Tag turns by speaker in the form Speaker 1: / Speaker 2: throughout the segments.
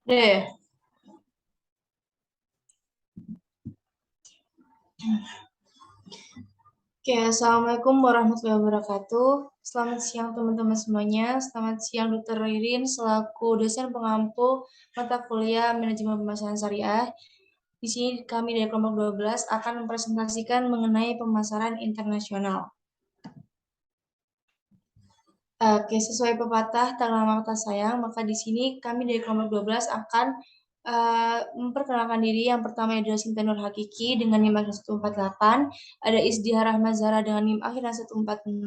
Speaker 1: Deh. Oke, Assalamualaikum warahmatullahi wabarakatuh. Selamat siang teman-teman semuanya. Selamat siang Dr. Ririn selaku dosen pengampu mata kuliah Manajemen Pemasaran Syariah. Di sini kami dari kelompok 12 akan mempresentasikan mengenai pemasaran internasional. Oke, sesuai pepatah tak lama kata sayang, maka di sini kami dari kelompok 12 akan memperkenalkan diri. Yang pertama adalah Sinta Nur Hakiki dengan NIM akhir 148, ada Izdihar Rahma Zahra dengan NIM akhir 146,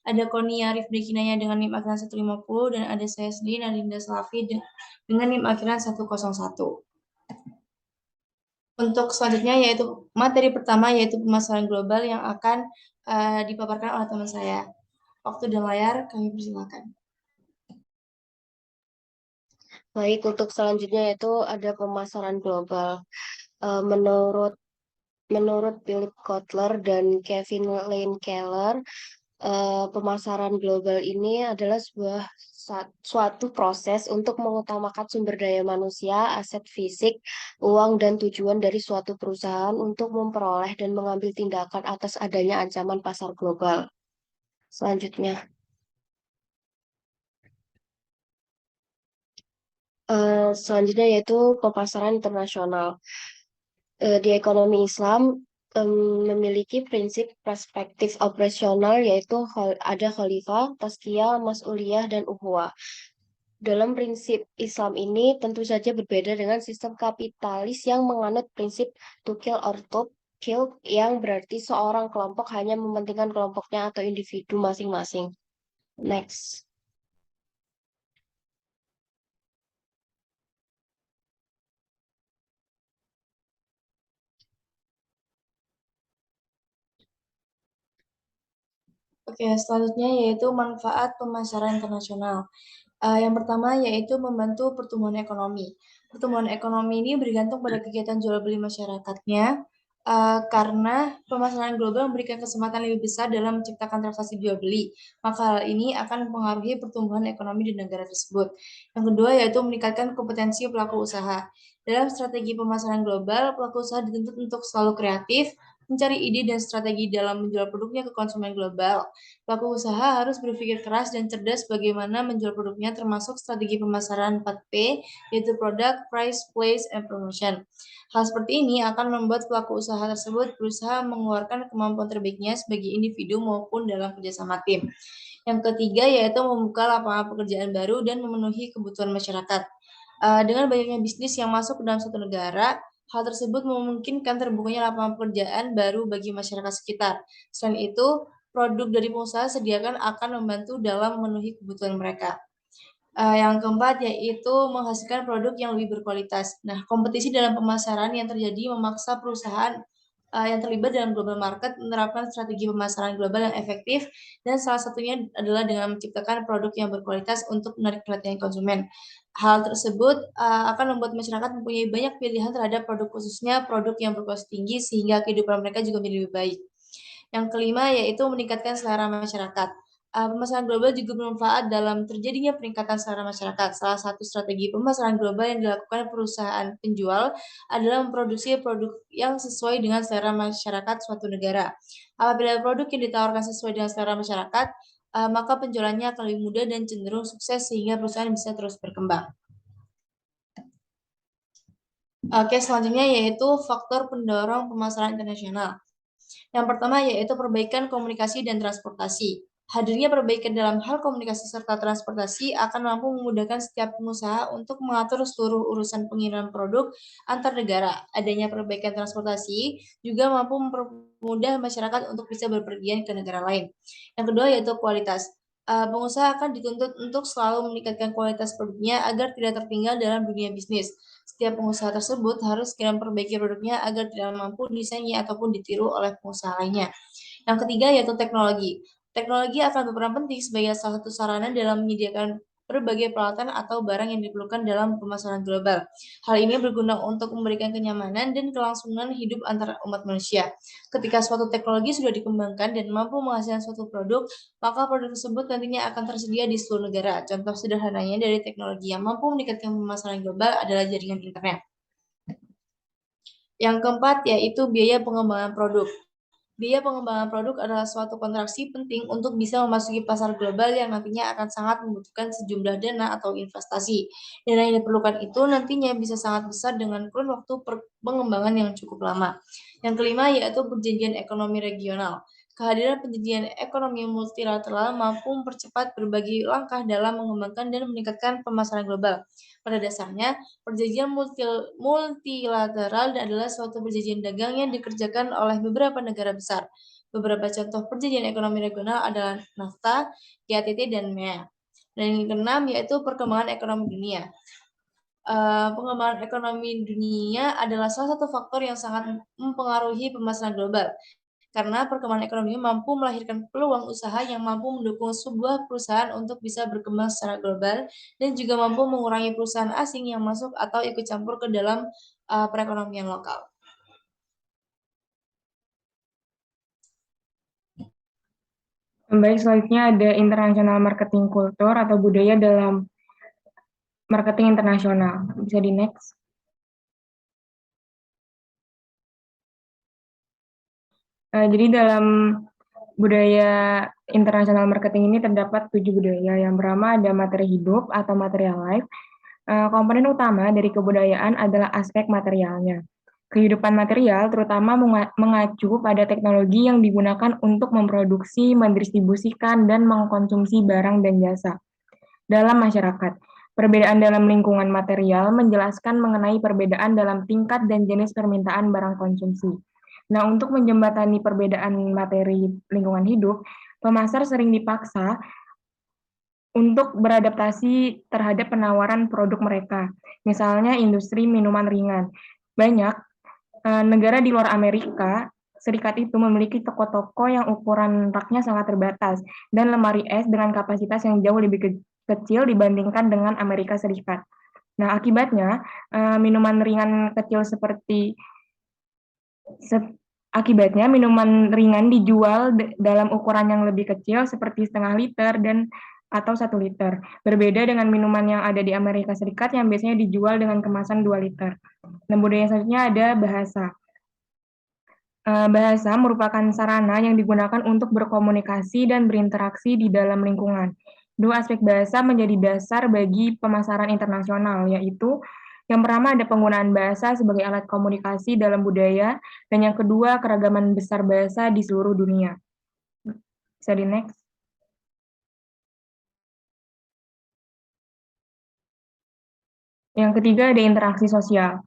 Speaker 1: ada Konia Rifdi Kinaya dengan NIM akhir 150, dan ada saya sendiri Nalinda Salafi dengan NIM akhiran 101. Untuk selanjutnya yaitu materi pertama yaitu pemasaran global yang akan dipaparkan oleh teman saya. Waktu dan layar kami persilakan.
Speaker 2: Baik, untuk selanjutnya itu ada pemasaran global. Menurut menurut Philip Kotler dan Kevin Lane Keller, pemasaran global ini adalah suatu proses untuk mengutamakan sumber daya manusia, aset fisik, uang, dan tujuan dari suatu perusahaan untuk memperoleh dan mengambil tindakan atas adanya ancaman pasar global. Selanjutnya, selanjutnya yaitu pemasaran internasional. Di ekonomi Islam em, memiliki prinsip perspektif operasional yaitu ada khalifah, tazkiyah, mas'uliyah, dan ukhuwah. Dalam prinsip Islam ini tentu saja berbeda dengan sistem kapitalis yang menganut prinsip to kill or to kill yang berarti seorang kelompok hanya mementingkan kelompoknya atau individu masing-masing. Next.
Speaker 1: Oke, selanjutnya yaitu manfaat pemasaran internasional. Yang pertama yaitu membantu pertumbuhan ekonomi. Pertumbuhan ekonomi ini bergantung pada kegiatan jual beli masyarakatnya, karena pemasaran global memberikan kesempatan lebih besar dalam menciptakan transaksi jual beli. Maka hal ini akan mempengaruhi pertumbuhan ekonomi di negara tersebut. Yang kedua yaitu meningkatkan kompetensi pelaku usaha. Dalam strategi pemasaran global, pelaku usaha dituntut untuk selalu kreatif, mencari ide dan strategi dalam menjual produknya ke konsumen global. Pelaku usaha harus berpikir keras dan cerdas bagaimana menjual produknya termasuk strategi pemasaran 4P, yaitu product, price, place, and promotion. Hal seperti ini akan membuat pelaku usaha tersebut berusaha mengeluarkan kemampuan terbaiknya sebagai individu maupun dalam kerjasama tim. Yang ketiga yaitu membuka lapangan pekerjaan baru dan memenuhi kebutuhan masyarakat. Dengan banyaknya bisnis yang masuk ke dalam satu negara, hal tersebut memungkinkan terbukanya lapangan pekerjaan baru bagi masyarakat sekitar. Selain itu, produk dari pengusaha sediakan akan membantu dalam memenuhi kebutuhan mereka. Yang keempat yaitu menghasilkan produk yang lebih berkualitas. Nah, kompetisi dalam pemasaran yang terjadi memaksa perusahaan yang terlibat dalam global market menerapkan strategi pemasaran global yang efektif dan salah satunya adalah dengan menciptakan produk yang berkualitas untuk menarik perhatian konsumen. Hal tersebut akan membuat masyarakat mempunyai banyak pilihan terhadap produk khususnya produk yang berkualitas tinggi sehingga kehidupan mereka juga menjadi lebih baik. Yang kelima yaitu meningkatkan selera masyarakat. Pemasaran global juga bermanfaat dalam terjadinya peningkatan selera masyarakat. Salah satu strategi pemasaran global yang dilakukan perusahaan penjual adalah memproduksi produk yang sesuai dengan selera masyarakat suatu negara. Apabila produk yang ditawarkan sesuai dengan selera masyarakat, maka penjualannya akan lebih mudah dan cenderung sukses sehingga perusahaan bisa terus berkembang. Oke, selanjutnya yaitu faktor pendorong pemasaran internasional. Yang pertama yaitu perbaikan komunikasi dan transportasi. Hadirnya perbaikan dalam hal komunikasi serta transportasi akan mampu memudahkan setiap pengusaha untuk mengatur seluruh urusan pengiriman produk antar negara. Adanya perbaikan transportasi juga mampu mempermudah masyarakat untuk bisa berpergian ke negara lain. Yang kedua yaitu kualitas. Pengusaha akan dituntut untuk selalu meningkatkan kualitas produknya agar tidak tertinggal dalam dunia bisnis. Setiap pengusaha tersebut harus segera memperbaiki produknya agar tidak mampu disaingi ataupun ditiru oleh pengusaha lainnya. Yang ketiga yaitu teknologi. Teknologi akan berperan penting sebagai salah satu sarana dalam menyediakan berbagai peralatan atau barang yang diperlukan dalam pemasaran global. Hal ini berguna untuk memberikan kenyamanan dan kelangsungan hidup antar umat manusia. Ketika suatu teknologi sudah dikembangkan dan mampu menghasilkan suatu produk, maka produk tersebut nantinya akan tersedia di seluruh negara. Contoh sederhananya dari teknologi yang mampu meningkatkan pemasaran global adalah jaringan internet. Yang keempat yaitu biaya pengembangan produk. Biaya pengembangan produk adalah suatu kontraksi penting untuk bisa memasuki pasar global yang nantinya akan sangat membutuhkan sejumlah dana atau investasi. Dana yang diperlukan itu nantinya bisa sangat besar dengan kurun waktu pengembangan yang cukup lama. Yang kelima yaitu perjanjian ekonomi regional. Kehadiran perjanjian ekonomi multilateral mampu mempercepat berbagai langkah dalam mengembangkan dan meningkatkan pemasaran global. Pada dasarnya, perjanjian multilateral adalah suatu perjanjian dagang yang dikerjakan oleh beberapa negara besar. Beberapa contoh perjanjian ekonomi regional adalah NAFTA, GATT, dan MEA. Dan yang keenam yaitu perkembangan ekonomi dunia. Pengembangan ekonomi dunia adalah salah satu faktor yang sangat mempengaruhi pemasaran global. Karena perkembangan ekonomi mampu melahirkan peluang usaha yang mampu mendukung sebuah perusahaan untuk bisa berkembang secara global dan juga mampu mengurangi perusahaan asing yang masuk atau ikut campur ke dalam perekonomian lokal.
Speaker 3: Baik, selanjutnya ada international marketing culture atau budaya dalam marketing internasional. Bisa di next. Jadi dalam budaya internasional marketing ini terdapat 7 budaya. Yang pertama ada materi hidup atau material life. Komponen utama dari kebudayaan adalah aspek materialnya. Kehidupan material terutama mengacu pada teknologi yang digunakan untuk memproduksi, mendistribusikan, dan mengkonsumsi barang dan jasa dalam masyarakat. Perbedaan dalam lingkungan material menjelaskan mengenai perbedaan dalam tingkat dan jenis permintaan barang konsumsi. Nah, untuk menjembatani perbedaan materi lingkungan hidup, pemasar sering dipaksa untuk beradaptasi terhadap penawaran produk mereka. Misalnya industri minuman ringan. Banyak negara di luar Amerika Serikat itu memiliki toko-toko yang ukuran raknya sangat terbatas dan lemari es dengan kapasitas yang jauh lebih kecil dibandingkan dengan Amerika Serikat. Nah, akibatnya minuman ringan kecil akibatnya minuman ringan dijual dalam ukuran yang lebih kecil seperti setengah liter dan atau 1 liter. Berbeda dengan minuman yang ada di Amerika Serikat yang biasanya dijual dengan kemasan 2 liter. Nah, budaya selanjutnya ada bahasa. Bahasa merupakan sarana yang digunakan untuk berkomunikasi dan berinteraksi di dalam lingkungan. Dua aspek bahasa menjadi dasar bagi pemasaran internasional, yaitu yang pertama ada penggunaan bahasa sebagai alat komunikasi dalam budaya, dan yang kedua keragaman besar bahasa di seluruh dunia. Bisa di next. Yang ketiga ada interaksi sosial.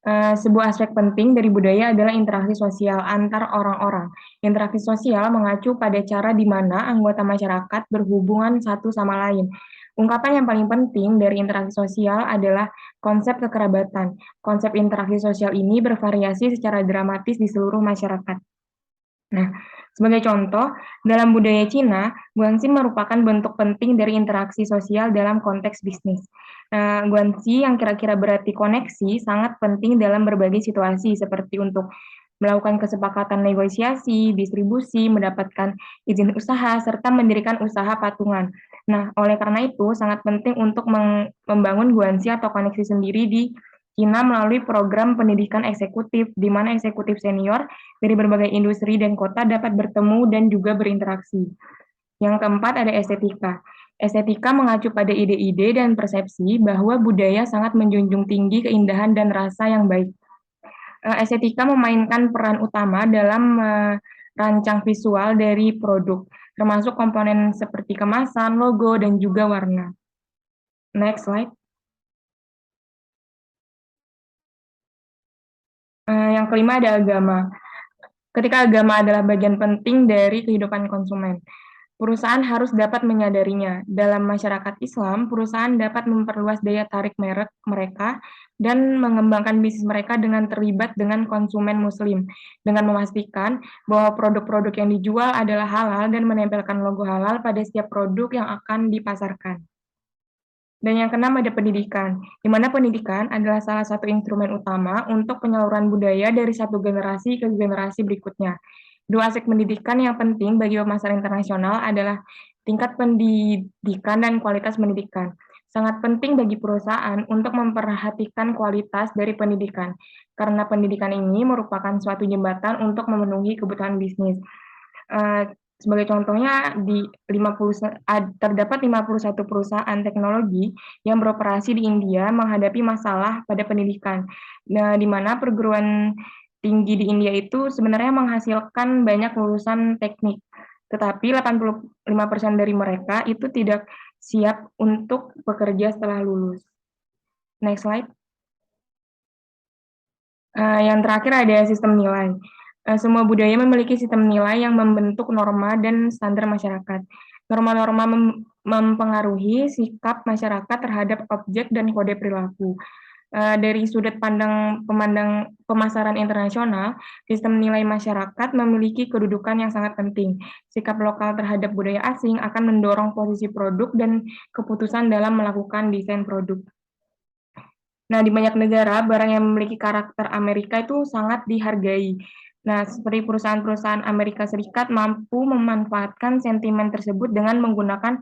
Speaker 3: Sebuah aspek penting dari budaya adalah interaksi sosial antar orang-orang. Interaksi sosial mengacu pada cara di mana anggota masyarakat berhubungan satu sama lain. Ungkapan yang paling penting dari interaksi sosial adalah konsep kekerabatan. Konsep interaksi sosial ini bervariasi secara dramatis di seluruh masyarakat. Nah, sebagai contoh, dalam budaya Cina, guanxi merupakan bentuk penting dari interaksi sosial dalam konteks bisnis. Guanxi yang kira-kira berarti koneksi sangat penting dalam berbagai situasi seperti untuk melakukan kesepakatan negosiasi, distribusi, mendapatkan izin usaha, serta mendirikan usaha patungan. Nah, oleh karena itu sangat penting untuk membangun guanxi atau koneksi sendiri di Cina melalui program pendidikan eksekutif, di mana eksekutif senior dari berbagai industri dan kota dapat bertemu dan juga berinteraksi. Yang keempat ada estetika. Estetika mengacu pada ide-ide dan persepsi bahwa budaya sangat menjunjung tinggi keindahan dan rasa yang baik. Estetika memainkan peran utama dalam merancang visual dari produk, termasuk komponen seperti kemasan, logo, dan juga warna. Next slide. Yang kelima ada agama. Ketika agama adalah bagian penting dari kehidupan konsumen, perusahaan harus dapat menyadarinya. Dalam masyarakat Islam, perusahaan dapat memperluas daya tarik mereka dan mengembangkan bisnis mereka dengan terlibat dengan konsumen muslim, dengan memastikan bahwa produk-produk yang dijual adalah halal dan menempelkan logo halal pada setiap produk yang akan dipasarkan. Dan yang keenam ada pendidikan, di mana pendidikan adalah salah satu instrumen utama untuk penyaluran budaya dari satu generasi ke generasi berikutnya. Dua aspek pendidikan yang penting bagi pemasaran internasional adalah tingkat pendidikan dan kualitas pendidikan. Sangat penting bagi perusahaan untuk memperhatikan kualitas dari pendidikan, karena pendidikan ini merupakan suatu jembatan untuk memenuhi kebutuhan bisnis. Sebagai contohnya, terdapat 51 perusahaan teknologi yang beroperasi di India menghadapi masalah pada pendidikan. Nah, di mana perguruan tinggi di India itu sebenarnya menghasilkan banyak lulusan teknik, tetapi 85% dari mereka itu tidak siap untuk bekerja setelah lulus. Next slide. Yang terakhir ada sistem nilai. Semua budaya memiliki sistem nilai yang membentuk norma dan standar masyarakat. Norma-norma mempengaruhi sikap masyarakat terhadap objek dan kode perilaku. Dari sudut pandang pemasaran internasional, sistem nilai masyarakat memiliki kedudukan yang sangat penting. Sikap lokal terhadap budaya asing akan mendorong posisi produk dan keputusan dalam melakukan desain produk. Nah, di banyak negara, barang yang memiliki karakter Amerika itu sangat dihargai. Nah, seperti perusahaan-perusahaan Amerika Serikat mampu memanfaatkan sentimen tersebut dengan menggunakan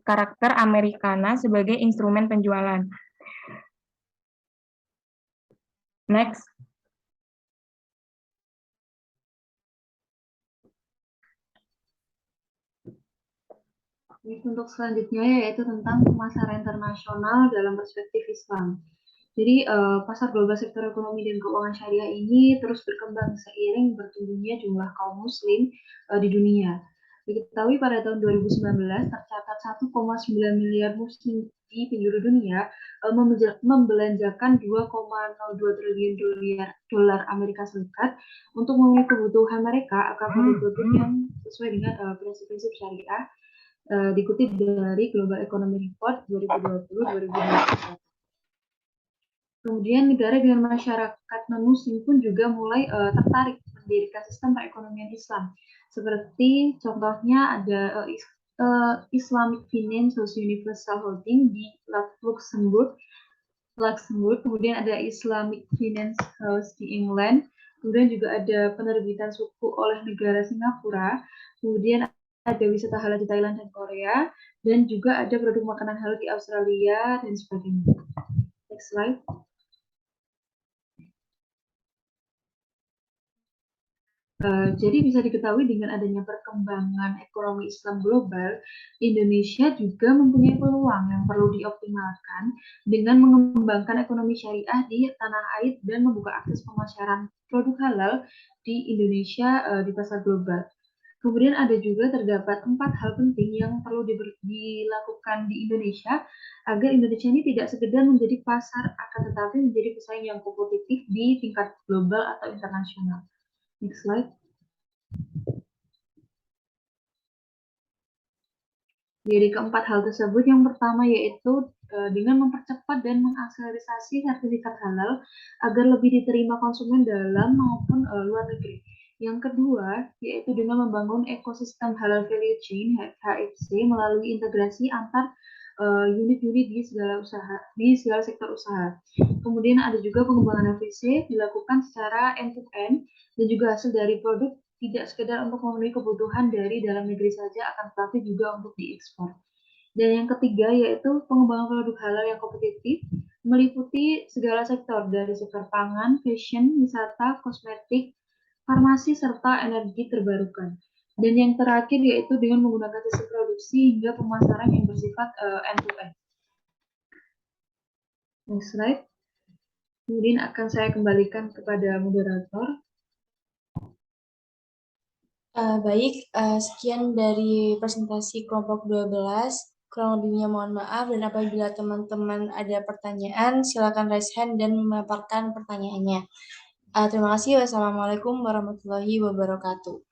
Speaker 3: karakter Americana sebagai instrumen penjualan. Next.
Speaker 1: Untuk selanjutnya yaitu tentang pemasaran internasional dalam perspektif Islam. Jadi pasar global sektor ekonomi dan keuangan syariah ini terus berkembang seiring bertumbuhnya jumlah kaum muslim di dunia. Diketahui pada tahun 2019 tercatat 1,9 miliar muslim di penjuru dunia membelanjakan 2,02 triliun dolar Amerika Serikat untuk memenuhi kebutuhan mereka akan produk-produk yang sesuai dengan prinsip-prinsip syariah, dikutip dari Global Economic Report 2020-2021. Kemudian negara dengan masyarakat non-muslim pun juga mulai tertarik mendirikan sistem perekonomian Islam. Seperti contohnya ada Islamic Finance Universal Holding di Luxembourg. Kemudian ada Islamic Finance House di England. Kemudian juga ada penerbitan suku oleh negara Singapura. Kemudian ada wisata halal di Thailand dan Korea. Dan juga ada produk makanan halal di Australia dan sebagainya. Next slide. Jadi bisa diketahui dengan adanya perkembangan ekonomi Islam global, Indonesia juga mempunyai peluang yang perlu dioptimalkan dengan mengembangkan ekonomi syariah di tanah air dan membuka akses pemasaran produk halal di Indonesia di pasar global. Kemudian ada juga terdapat 4 hal penting yang perlu dilakukan di Indonesia agar Indonesia ini tidak sekedar menjadi pasar, akan tetapi menjadi pesaing yang kompetitif di tingkat global atau internasional. Next slide. Jadi keempat hal tersebut, yang pertama yaitu dengan mempercepat dan mengakselerasi sertifikat halal agar lebih diterima konsumen dalam maupun luar negeri. Yang kedua yaitu dengan membangun ekosistem halal value chain (HFC) melalui integrasi antar unit-unit di segala sektor usaha. Kemudian ada juga pengembangan HVC dilakukan secara end-to-end dan juga hasil dari produk tidak sekedar untuk memenuhi kebutuhan dari dalam negeri saja, akan tetapi juga untuk diekspor. Dan yang ketiga yaitu pengembangan produk halal yang kompetitif meliputi segala sektor dari sektor pangan, fashion, wisata, kosmetik, farmasi, serta energi terbarukan. Dan yang terakhir yaitu dengan menggunakan sistem produksi hingga pemasaran yang bersifat end-to-end. Next slide. Kemudian akan saya kembalikan kepada moderator.
Speaker 4: Baik, sekian dari presentasi kelompok 12. Kurang lebihnya mohon maaf, dan apabila teman-teman ada pertanyaan, silakan raise hand dan memaparkan pertanyaannya. Terima kasih. Wassalamualaikum warahmatullahi wabarakatuh.